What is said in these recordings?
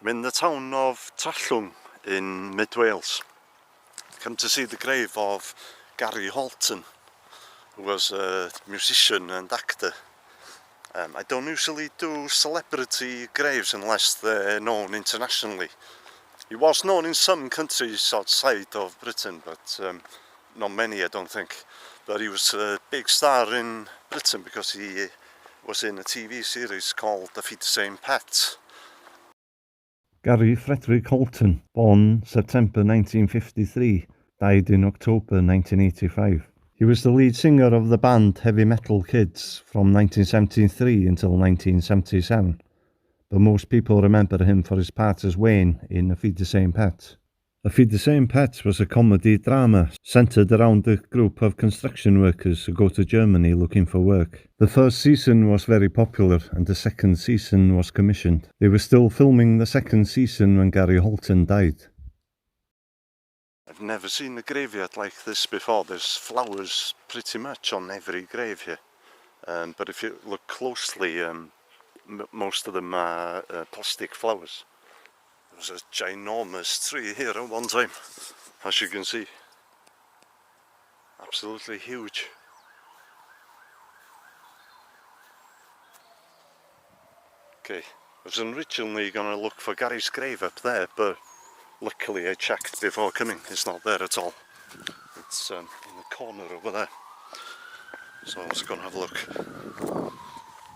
I'm in the town of Trallwng in mid-Wales. Come to see the grave of Gary Holton, who was a musician and actor. I don't usually do celebrity graves unless they're known internationally. He was known in some countries outside of Britain, but not many, I don't think. But he was a big star in Britain because he was in a TV series called Auf Wiedersehen Pet. Gary Frederick Holton, born September 1953, died in October 1985. He was the lead singer of the band Heavy Metal Kids from 1973 until 1977, but most people remember him for his part as Wayne in Auf Wiedersehen Pet. Auf Wiedersehen Pet was a comedy drama centred around a group of construction workers who go to Germany looking for work. The first season was very popular and the second season was commissioned. They were still filming the second season when Gary Holton died. I've never seen a graveyard like this before. There's flowers pretty much on every grave here. But if you look closely, most of them are plastic flowers. There was a ginormous tree here at one time, as you can see. Absolutely huge. Okay, I was originally going to look for Gary's grave up there, but luckily I checked before coming. It's not there at all. It's in the corner over there. So I was going to have a look.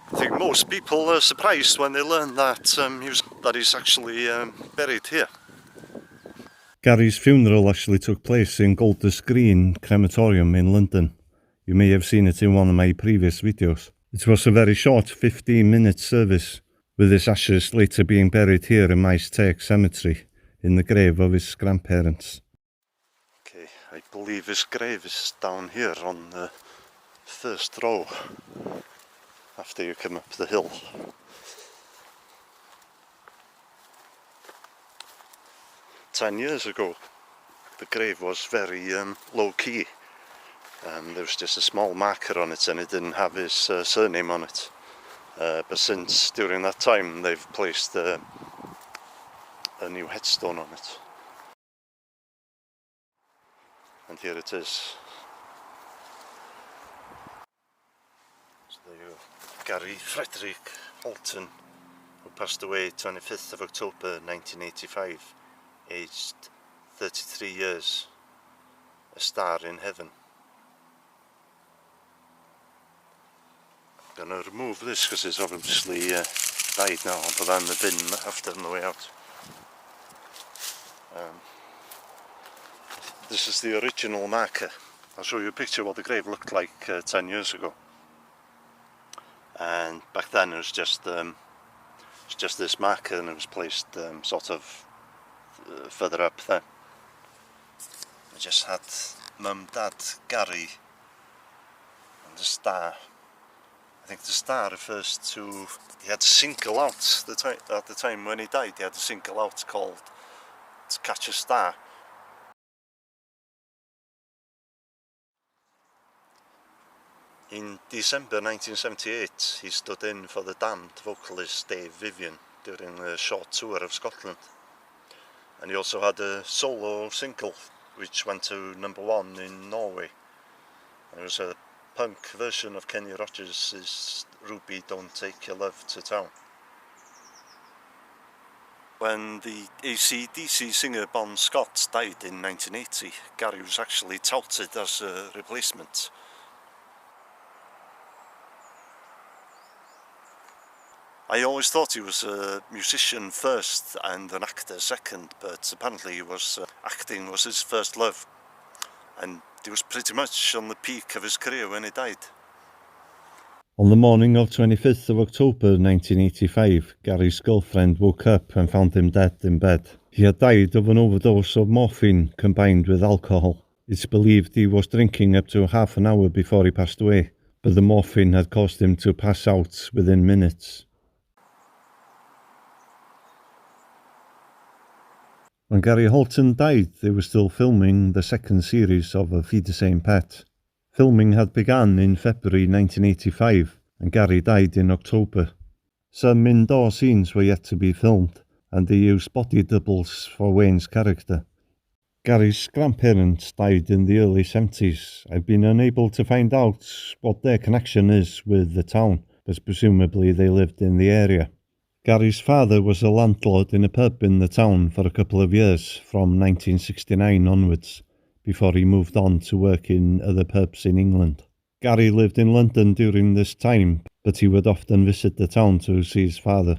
I think most people are surprised when they learn that he's actually buried here. Gary's funeral actually took place in Golders Green Crematorium in London. You may have seen it in one of my previous videos. It was a very short 15-minute service, with his ashes later being buried here in Maes Teg Cemetery, in the grave of his grandparents. Okay, I believe his grave is down here on the first row, after you come up the hill. 10 years ago, the grave was very low-key. There was just a small marker on it and it didn't have his surname on it. But since during that time, they've placed a new headstone on it. And here it is. So there you go. Gary Frederick Holton, who passed away 25th of October 1985, aged 33 years, a star in heaven. I'm going to remove this because it's obviously died now. I'll put that in the bin after on the way out. This is the original marker. I'll show you a picture of what the grave looked like 10 years ago. And back then it was just this marker, and it was placed sort of further up there. I just had Mum, Dad, Gary and the star. I think the star refers to, he had to single out, at the time when he died, he had to single out called to catch a star. In December 1978, he stood in for the Damned vocalist Dave Vivian during a short tour of Scotland. And he also had a solo single which went to #1 in Norway. It was a punk version of Kenny Rogers' Ruby Don't Take Your Love to Town. When the AC/DC singer Bon Scott died in 1980, Gary was actually touted as a replacement. I always thought he was a musician first and an actor second, but apparently acting was his first love, and he was pretty much on the peak of his career when he died. On the morning of 25th of October 1985, Gary's girlfriend woke up and found him dead in bed. He had died of an overdose of morphine combined with alcohol. It's believed he was drinking up to half an hour before he passed away, but the morphine had caused him to pass out within minutes. When Gary Holton died, they were still filming the second series of Auf Wiedersehen Pet. Filming had begun in February 1985, and Gary died in October. Some indoor scenes were yet to be filmed, and they used body doubles for Wayne's character. Gary's grandparents died in the early 70s. I've been unable to find out what their connection is with the town, but presumably they lived in the area. Gary's father was a landlord in a pub in the town for a couple of years, from 1969 onwards, before he moved on to work in other pubs in England. Gary lived in London during this time, but he would often visit the town to see his father.